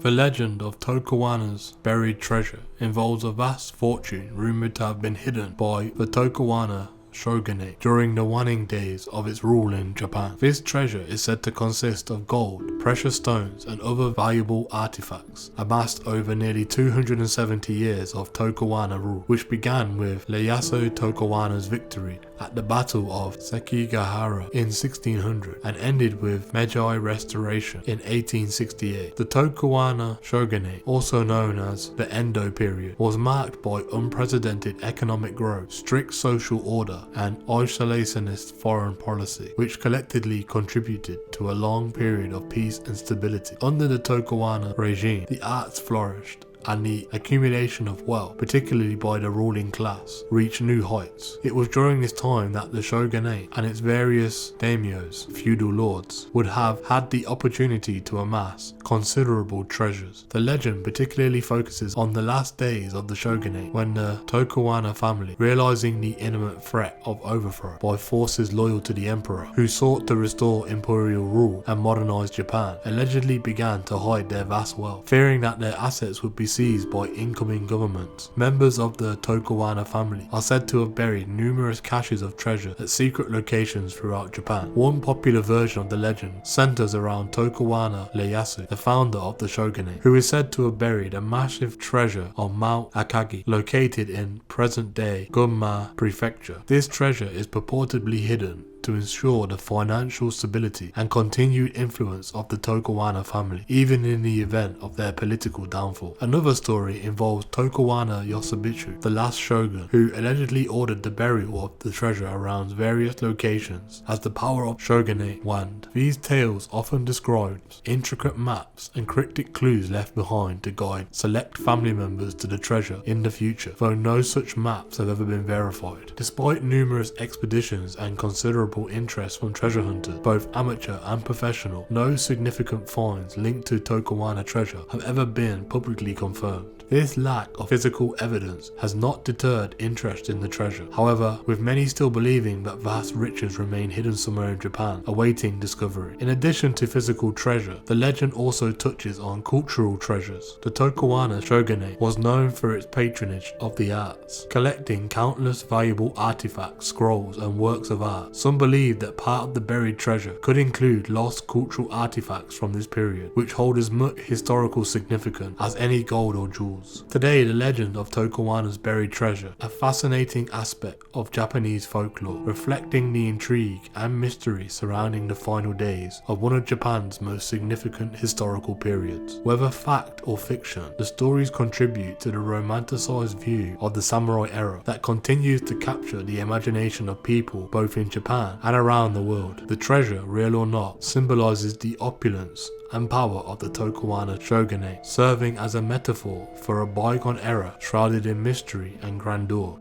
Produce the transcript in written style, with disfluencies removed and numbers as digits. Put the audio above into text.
The legend of Tokugawa's buried treasure involves a vast fortune rumored to have been hidden by the Tokugawa shogunate during the waning days of its rule in Japan. This treasure is said to consist of gold, precious stones, and other valuable artifacts amassed over nearly 270 years of Tokugawa rule, which began with Ieyasu Tokugawa's victory at the Battle of Sekigahara in 1600 and ended with Meiji restoration in 1868. The Tokugawa shogunate, also known as the Edo period, was marked by unprecedented economic growth, strict social order, and isolationist foreign policy, which collectively contributed to a long period of peace and stability. Under the Tokugawa regime, the arts flourished, and the accumulation of wealth, particularly by the ruling class, reached new heights. It was during this time that the shogunate and its various daimyos, feudal lords, would have had the opportunity to amass considerable treasures. The legend particularly focuses on the last days of the shogunate, when the Tokugawa family, realizing the imminent threat of overthrow by forces loyal to the emperor, who sought to restore imperial rule and modernize Japan, allegedly began to hide their vast wealth, fearing that their assets would be seized by incoming governments. Members of the Tokugawa family are said to have buried numerous caches of treasure at secret locations throughout Japan. One popular version of the legend centers around Tokugawa Ieyasu, the founder of the shogunate, who is said to have buried a massive treasure on Mount Akagi, located in present-day Gunma Prefecture. This treasure is purportedly hidden to ensure the financial stability and continued influence of the Tokugawa family, even in the event of their political downfall. Another story involves Tokugawa Yosubitsu, the last shogun, who allegedly ordered the burial of the treasure around various locations as the power of shogunate waned. These tales often describe intricate maps and cryptic clues left behind to guide select family members to the treasure in the future, though no such maps have ever been verified. Despite numerous expeditions and considerable interest from treasure hunters, both amateur and professional, no significant finds linked to Tokugawa treasure have ever been publicly confirmed. This lack of physical evidence has not deterred interest in the treasure, however, with many still believing that vast riches remain hidden somewhere in Japan, awaiting discovery. In addition to physical treasure, the legend also touches on cultural treasures. The Tokugawa shogunate was known for its patronage of the arts, collecting countless valuable artifacts, scrolls, and works of art. Some believe that part of the buried treasure could include lost cultural artifacts from this period, which hold as much historical significance as any gold or jewels. Today, the legend of Tokugawa's buried treasure, a fascinating aspect of Japanese folklore, reflecting the intrigue and mystery surrounding the final days of one of Japan's most significant historical periods. Whether fact or fiction, the stories contribute to the romanticized view of the samurai era that continues to capture the imagination of people both in Japan and around the world. The treasure, real or not, symbolizes the opulence and power of the Tokugawa shogunate, serving as a metaphor for a bygone era shrouded in mystery and grandeur.